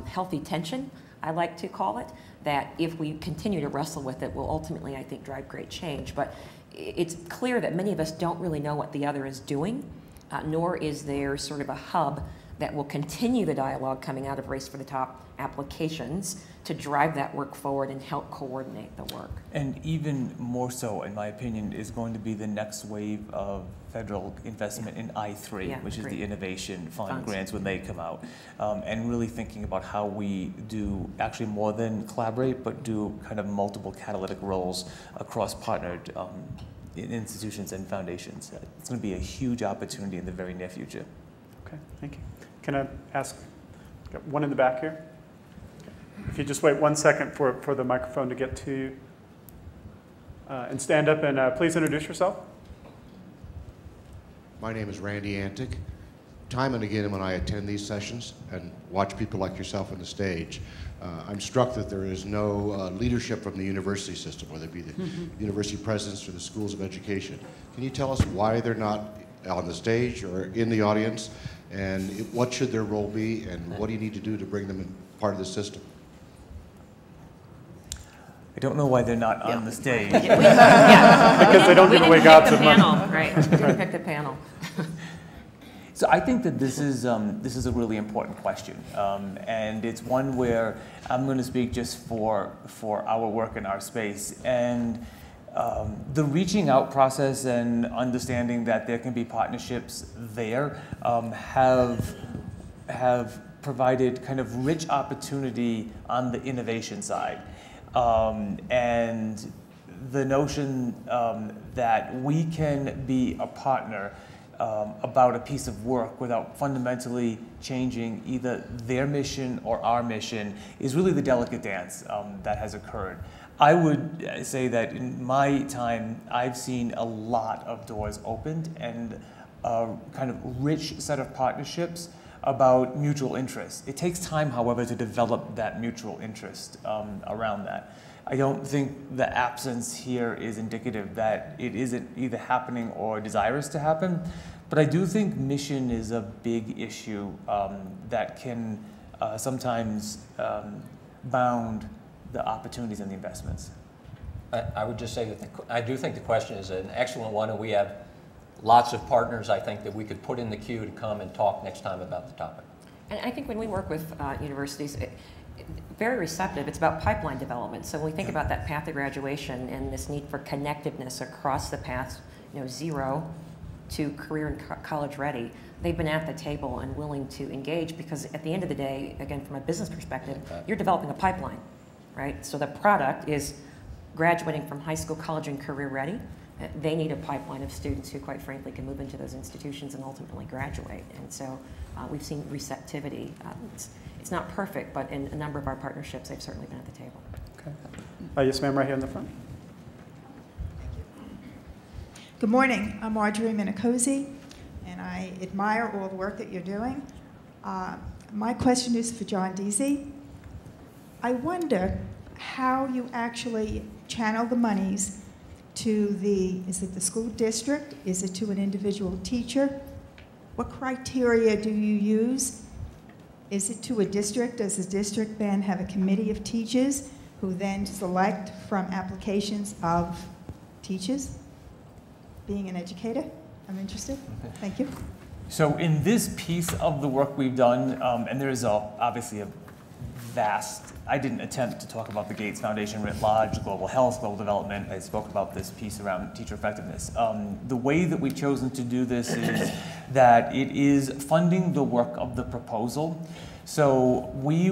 healthy tension, I like to call it, that if we continue to wrestle with it will ultimately, I think, drive great change. But it's clear that many of us don't really know what the other is doing. Nor is there sort of a hub that will continue the dialogue coming out of Race for the Top applications to drive that work forward and help coordinate the work. And even more so, in my opinion, is going to be the next wave of federal investment in I3, which is the Innovation Fund grants when they come out. And really thinking about how we do actually more than collaborate, but do kind of multiple catalytic roles across partnered institutions and foundations. It's going to be a huge opportunity in the very near future. Okay, thank you. Can I ask, got one in the back here? If you just wait 1 second for the microphone to get to you. And stand up and please introduce yourself. My name is Randy Antic. Time and again when I attend these sessions and watch people like yourself on the stage, I'm struck that there is no leadership from the university system, whether it be the university presidents or the schools of education. Can you tell us why they're not on the stage or in the audience, and what should their role be, and what do you need to do to bring them in part of the system? I don't know why they're not on the stage. Because they don't give away gobs of money. Right, we didn't pick the panel. So I think that this is a really important question, and it's one where I'm going to speak just for our work in our space, and the reaching out process and understanding that there can be partnerships there have provided kind of rich opportunity on the innovation side, and the notion that we can be a partner about a piece of work without fundamentally changing either their mission or our mission is really the delicate dance that has occurred. I would say that in my time, I've seen a lot of doors opened and a kind of rich set of partnerships about mutual interest. It takes time, however, to develop that mutual interest around that. I don't think the absence here is indicative that it isn't either happening or desirous to happen, but I do think mission is a big issue that can sometimes bound the opportunities and the investments. I would just say that I do think the question is an excellent one, and we have lots of partners, I think, that we could put in the queue to come and talk next time about the topic. And I think when we work with universities, very receptive. It's about pipeline development. So when we think about that path to graduation and this need for connectiveness across the path, 0 to career and college ready, they've been at the table and willing to engage because at the end of the day, again, from a business perspective, you're developing a pipeline, right? So the product is graduating from high school, college, and career ready. They need a pipeline of students who, quite frankly, can move into those institutions and ultimately graduate. And so we've seen receptivity. It's not perfect, but in a number of our partnerships, they've certainly been at the table. Okay. Yes, ma'am, right here in the front. Thank you. Good morning. I'm Marjorie Minicozy, and I admire all the work that you're doing. My question is for John Deasy. I wonder how you actually channel the monies to is it the school district? Is it to an individual teacher? What criteria do you use? Is it to a district? Does the district then have a committee of teachers who then select from applications of teachers? Being an educator, I'm interested. Thank you. So in this piece of the work we've done, and there is obviously a vast, I didn't attempt to talk about the Gates Foundation writ large, global health, global development. I spoke about this piece around teacher effectiveness. The way that we've chosen to do this is that it is funding the work of the proposal. So we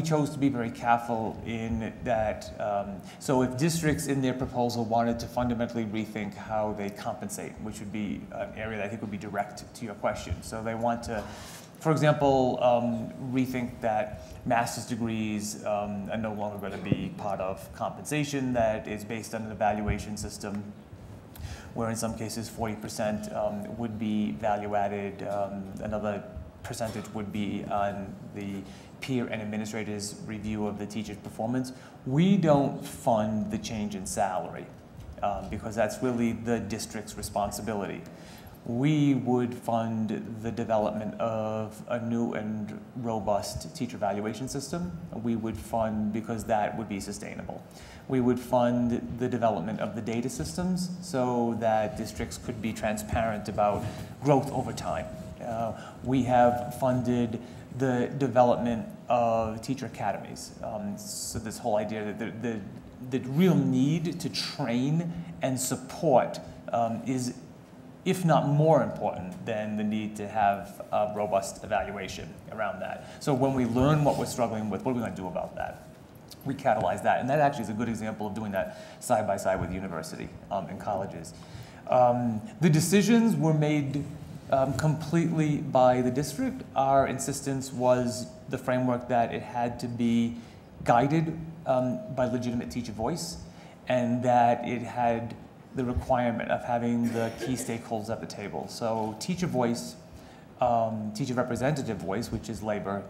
chose to be very careful in that. So if districts in their proposal wanted to fundamentally rethink how they compensate, which would be an area that I think would be direct to your question. So they want to For example, rethink that master's degrees are no longer going to be part of compensation that is based on an evaluation system, where in some cases 40% would be value added, another percentage would be on the peer and administrators' review of the teacher's performance. We don't fund the change in salary because that's really the district's responsibility. We would fund the development of a new and robust teacher evaluation system. We would fund, because that would be sustainable. We would fund the development of the data systems so that districts could be transparent about growth over time. We have funded the development of teacher academies. So this whole idea that the real need to train and support is, if not more important than the need to have a robust evaluation around that. So when we learn what we're struggling with, what are we going to do about that? We catalyze that, and that actually is a good example of doing that side by side with university and colleges. The decisions were made completely by the district. Our insistence was the framework that it had to be guided by legitimate teacher voice, and that it had the requirement of having the key stakeholders at the table. So teacher voice, teacher representative voice, which is labor,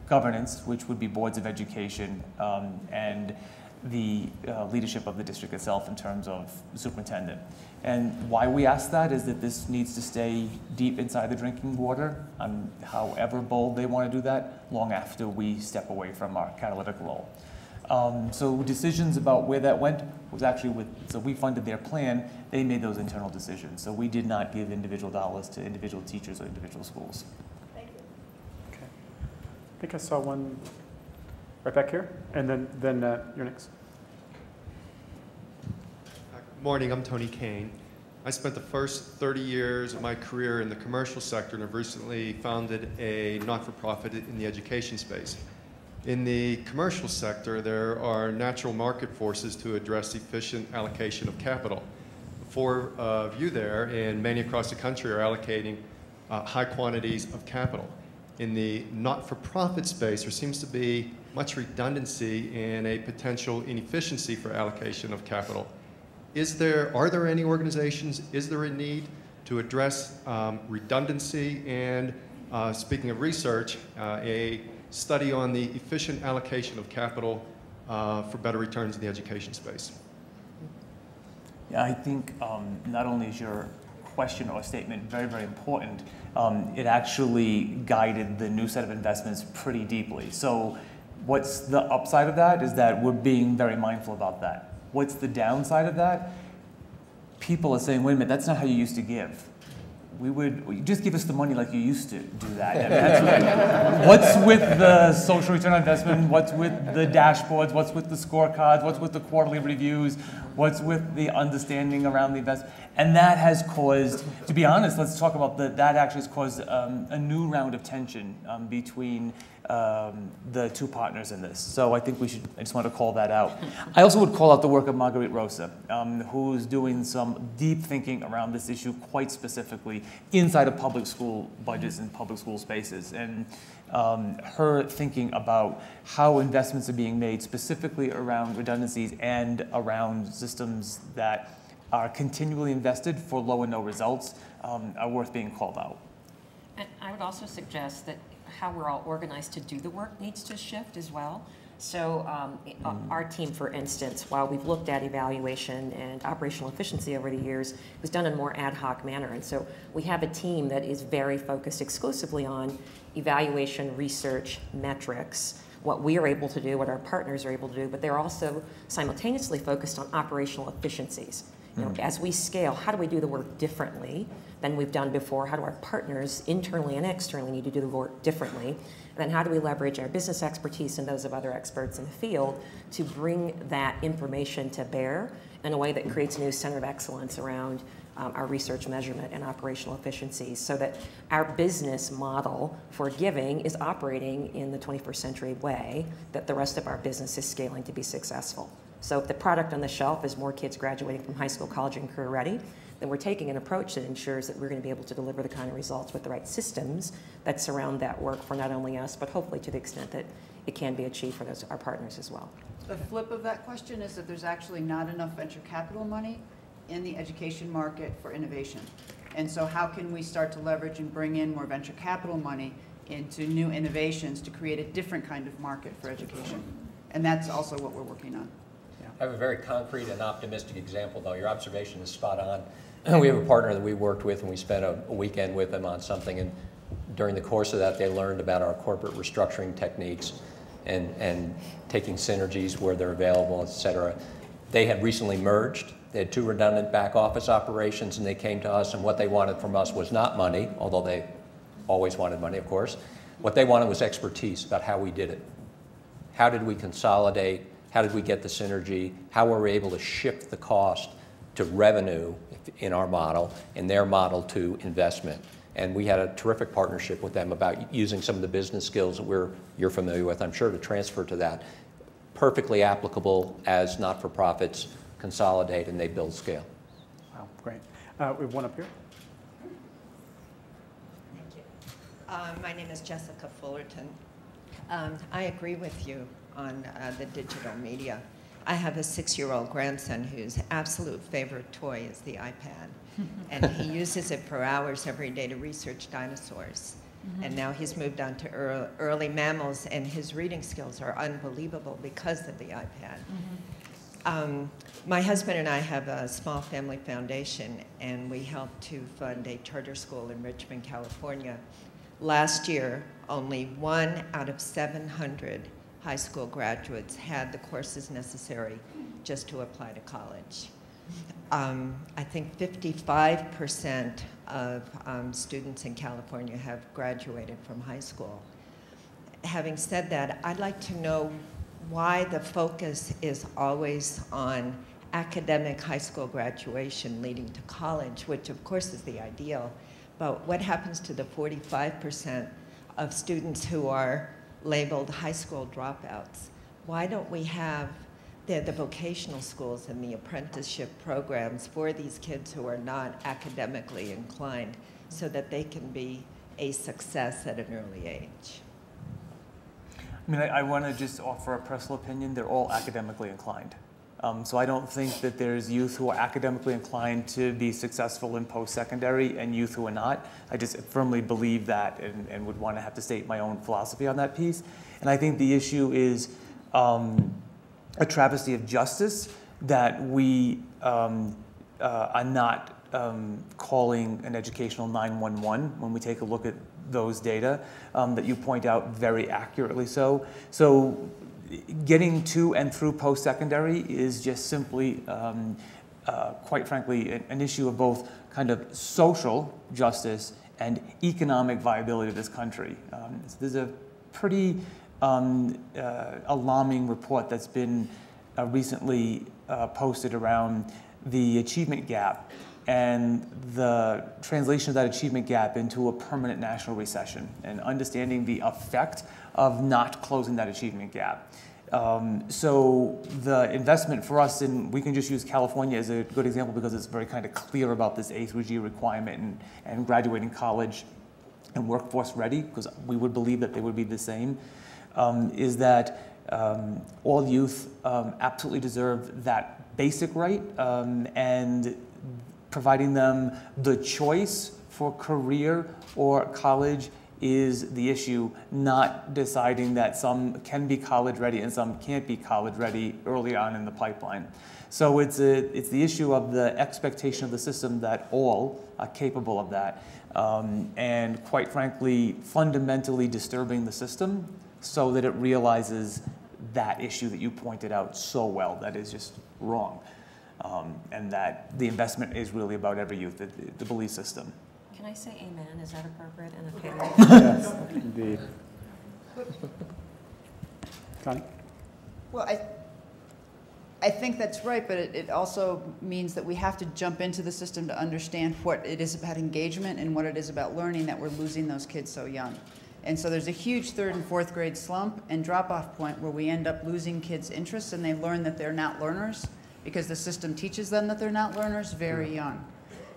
governance, which would be boards of education, and the leadership of the district itself in terms of superintendent. And why we ask that is that this needs to stay deep inside the drinking water, however bold they want to do that, long after we step away from our catalytic role. So decisions about where that went was actually so we funded their plan, they made those internal decisions. So we did not give individual dollars to individual teachers or individual schools. Thank you. Okay. I think I saw one right back here, and then you're next. Good morning, I'm Tony Kane. I spent the first 30 years of my career in the commercial sector and have recently founded a not-for-profit in the education space. In the commercial sector, there are natural market forces to address efficient allocation of capital. The four of you there and many across the country are allocating high quantities of capital. In the not-for-profit space, there seems to be much redundancy and a potential inefficiency for allocation of capital. Are there any organizations, is there a need to address redundancy and, speaking of research, a study on the efficient allocation of capital for better returns in the education space? Yeah, I think not only is your question or statement very, very important, it actually guided the new set of investments pretty deeply. So what's the upside of that is that we're being very mindful about that. What's the downside of that? People are saying, wait a minute, that's not how you used to give. You just give us the money like you used to do that. And that's what's with the social return on investment? What's with the dashboards? What's with the scorecards? What's with the quarterly reviews? What's with the understanding around the investment? And that has caused, to be honest, let's talk about that actually has caused a new round of tension between the two partners in this. So I think I just want to call that out. I also would call out the work of Marguerite Rosa, who's doing some deep thinking around this issue quite specifically inside of public school budgets and public school spaces. And her thinking about how investments are being made specifically around redundancies and around systems that are continually invested for low and no results are worth being called out. And I would also suggest that how we're all organized to do the work needs to shift as well. So our team, for instance, while we've looked at evaluation and operational efficiency over the years, it was done in a more ad hoc manner. And so we have a team that is very focused exclusively on evaluation, research, metrics, what we are able to do, what our partners are able to do, but they're also simultaneously focused on operational efficiencies. You know, as we scale, how do we do the work differently than we've done before? How do our partners internally and externally need to do the work differently? And then how do we leverage our business expertise and those of other experts in the field to bring that information to bear in a way that creates a new center of excellence around our research measurement and operational efficiencies, so that our business model for giving is operating in the 21st century way that the rest of our business is scaling to be successful. So if the product on the shelf is more kids graduating from high school, college, and career ready, then we're taking an approach that ensures that we're going to be able to deliver the kind of results with the right systems that surround that work for not only us, but hopefully to the extent that it can be achieved for our partners as well. The flip of that question is that there's actually not enough venture capital money in the education market for innovation. And so how can we start to leverage and bring in more venture capital money into new innovations to create a different kind of market for education? And that's also what we're working on. I have a very concrete and optimistic example, though. Your observation is spot on. We have a partner that we worked with, and we spent a weekend with them on something, and during the course of that, they learned about our corporate restructuring techniques and taking synergies where they're available, et cetera. They had recently merged. They had 2 redundant back office operations, and they came to us, and what they wanted from us was not money, although they always wanted money, of course. What they wanted was expertise about how we did it. How did we consolidate? How did we get the synergy? How were we able to shift the cost to revenue in our model, in their model to investment? And we had a terrific partnership with them about using some of the business skills that you're familiar with, I'm sure, to transfer to that. Perfectly applicable as not-for-profits consolidate and they build scale. Wow, great. We have one up here. Thank you. My name is Jessica Fullerton. I agree with you on the digital media. I have a 6-year-old grandson whose absolute favorite toy is the iPad. And he uses it for hours every day to research dinosaurs. And now he's moved on to early mammals, and his reading skills are unbelievable because of the iPad. My husband and I have a small family foundation, and we helped to fund a charter school in Richmond, California. Last year, only 1 out of 700 high school graduates had the courses necessary just to apply to college. I think 55% of students in California have graduated from high school. Having said that, I'd like to know why the focus is always on academic high school graduation leading to college, which of course is the ideal, but what happens to the 45% of students who are labeled high school dropouts? Why don't we have the vocational schools and the apprenticeship programs for these kids who are not academically inclined so that they can be a success at an early age? I mean, I want to just offer a personal opinion. They're all academically inclined. So I don't think that there's youth who are academically inclined to be successful in post-secondary and youth who are not. I just firmly believe that and would want to have to state my own philosophy on that piece. And I think the issue is a travesty of justice that we are not calling an educational 911 when we take a look at those data that you point out very accurately so. So getting to and through post-secondary is just simply, quite frankly, an issue of both kind of social justice and economic viability of this country. So there's a pretty alarming report that's been recently posted around the achievement gap and the translation of that achievement gap into a permanent national recession and understanding the effect of not closing that achievement gap. So the investment for us, and we can just use California as a good example because it's very kind of clear about this A through G requirement and graduating college and workforce ready, because we would believe that they would be the same, is that all youth absolutely deserve that basic right, and providing them the choice for career or college is the issue, not deciding that some can be college ready and some can't be college ready early on in the pipeline. So it's the issue of the expectation of the system that all are capable of that, and quite frankly, fundamentally disturbing the system so that it realizes that issue that you pointed out so well, that is just wrong, and that the investment is really about every youth, the belief system. Can I say amen? Is that appropriate in a period? Yes, indeed. Connie? Well, I think that's right, but it also means that we have to jump into the system to understand what it is about engagement and what it is about learning that we're losing those kids so young. And so there's a huge 3rd and 4th grade slump and drop-off point where we end up losing kids' interests and they learn that they're not learners because the system teaches them that they're not learners very young.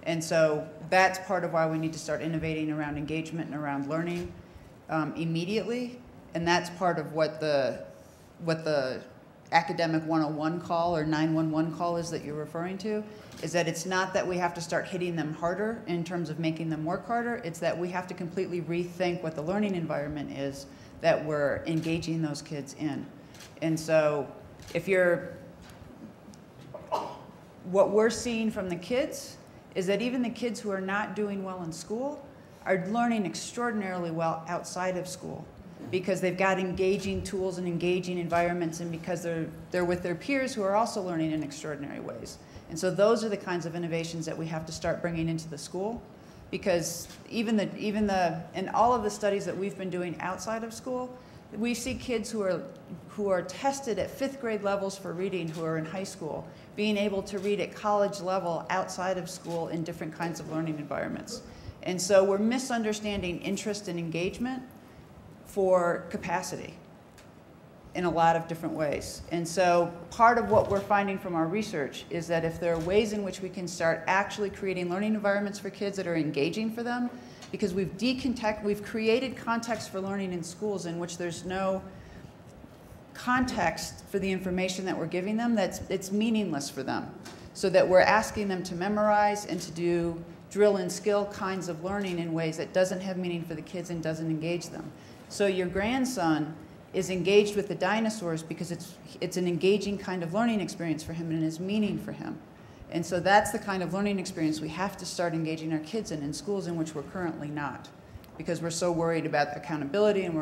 And so that's part of why we need to start innovating around engagement and around learning immediately. And that's part of what the academic 101 call or 911 call is that you're referring to, is that it's not that we have to start hitting them harder in terms of making them work harder, it's that we have to completely rethink what the learning environment is that we're engaging those kids in. And so what we're seeing from the kids is that even the kids who are not doing well in school are learning extraordinarily well outside of school, because they've got engaging tools and engaging environments, and because they're with their peers who are also learning in extraordinary ways. And so those are the kinds of innovations that we have to start bringing into the school, because in all of the studies that we've been doing outside of school, we see kids who are tested at 5th grade levels for reading who are in high school, being able to read at college level outside of school in different kinds of learning environments. And so we're misunderstanding interest and engagement for capacity in a lot of different ways. And so part of what we're finding from our research is that if there are ways in which we can start actually creating learning environments for kids that are engaging for them, because we've created context for learning in schools in which there's no context for the information that we're giving them, it's meaningless for them. So that we're asking them to memorize and to do drill and skill kinds of learning in ways that doesn't have meaning for the kids and doesn't engage them. So your grandson is engaged with the dinosaurs because it's an engaging kind of learning experience for him and is meaning for him. And so that's the kind of learning experience we have to start engaging our kids in schools in which we're currently not, because we're so worried about accountability, and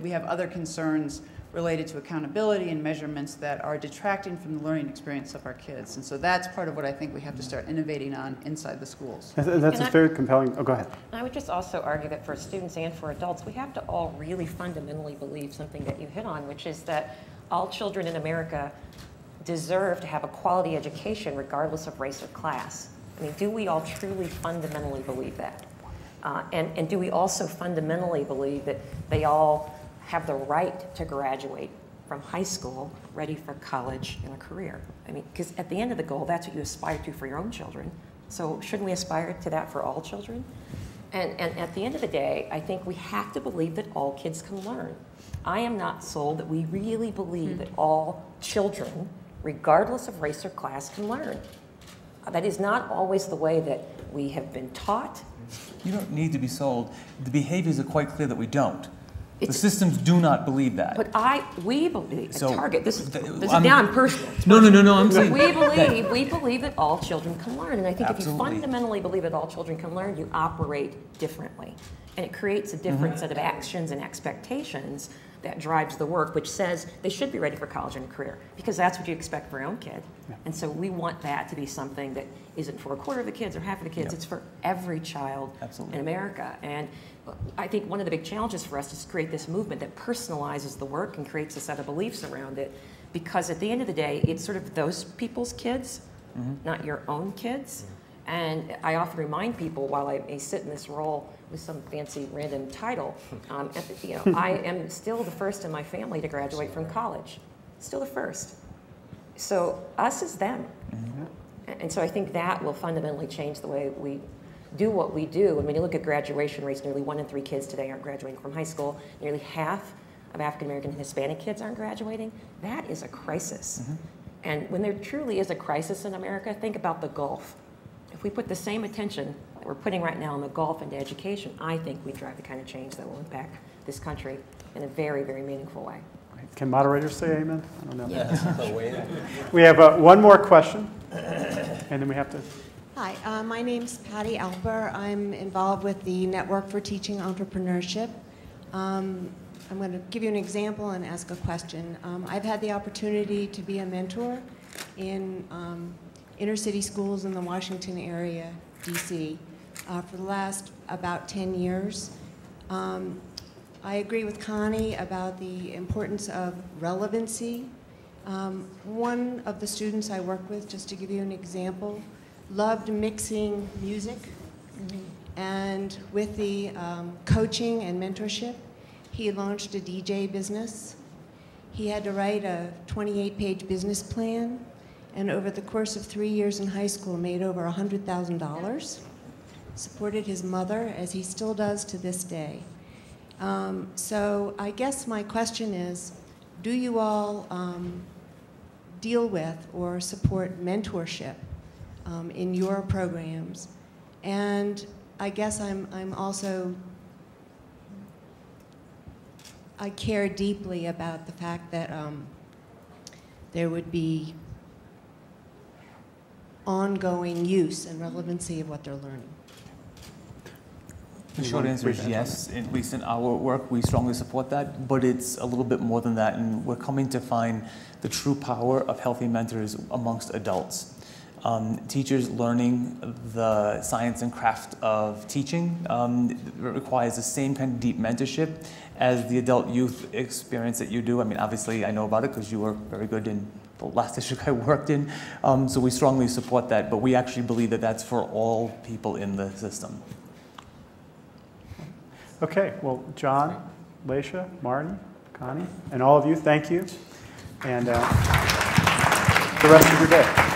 we have other concerns related to accountability and measurements that are detracting from the learning experience of our kids. And so that's part of what I think we have to start innovating on inside the schools. That's a very compelling, oh, go ahead. I would just also argue that for students and for adults, we have to all really fundamentally believe something that you hit on, which is that all children in America deserve to have a quality education regardless of race or class. I mean, do we all truly fundamentally believe that? And do we also fundamentally believe that they all have the right to graduate from high school ready for college and a career? I mean, because at the end of the goal, that's what you aspire to for your own children. So shouldn't we aspire to that for all children? And at the end of the day, I think we have to believe that all kids can learn. I am not sold that we really believe that all children, regardless of race or class, can learn. That is not always the way that we have been taught. You don't need to be sold. The behaviors are quite clear that we don't. The systems do not believe that. But we believe, so, Target, this is now I'm personal. No, I'm saying. We believe that all children can learn. And I think Absolutely. If you fundamentally believe that all children can learn, you operate differently. And it creates a different set of actions and expectations that drives the work, which says they should be ready for college and a career, because that's what you expect for your own kid. Yeah. And so we want that to be something that isn't for a quarter of the kids or half of the kids, it's for every child in America. And I think one of the big challenges for us is to create this movement that personalizes the work and creates a set of beliefs around it, because at the end of the day, it's sort of those people's kids, not your own kids. And I often remind people, while I may sit in this role with some fancy random title, I am still the first in my family to graduate from college. Still the first. So us is them. And so I think that will fundamentally change the way we do what we do. And when you look at graduation rates, nearly 1 in 3 kids today aren't graduating from high school. Nearly half of African American and Hispanic kids aren't graduating. That is a crisis. And when there truly is a crisis in America, think about the Gulf. If we put the same attention that we're putting right now in the Gulf into education, I think we drive the kind of change that will impact this country in a very, very meaningful way. Can moderators say amen? I don't know. Yes. We have one more question, and then we have to. Hi, my name's Patty Alper. I'm involved with the Network for Teaching Entrepreneurship. I'm going to give you an example and ask a question. I've had the opportunity to be a mentor in inner city schools in the Washington area, DC, for the last about 10 years. I agree with Connie about the importance of relevancy. One of the students I work with, just to give you an example, loved mixing music. And with the coaching and mentorship, he launched a DJ business. He had to write a 28-page business plan. and over the course of 3 years in high school made over $100,000, supported his mother, as he still does to this day. So I guess my question is, do you all deal with or support mentorship in your programs? And I guess I'm also, I care deeply about the fact that there would be ongoing use and relevancy of what they're learning. The short answer is yes. At least in our work, we strongly support that, but it's a little bit more than that, and we're coming to find the true power of healthy mentors amongst adults. Teachers learning the science and craft of teaching requires the same kind of deep mentorship as the adult youth experience that you do. I mean, obviously, I know about it because you were very good in the last district I worked in, so we strongly support that, but we actually believe that that's for all people in the system. Okay, well, John, Laysha, Martin, Connie, and all of you, thank you. And the rest of your day.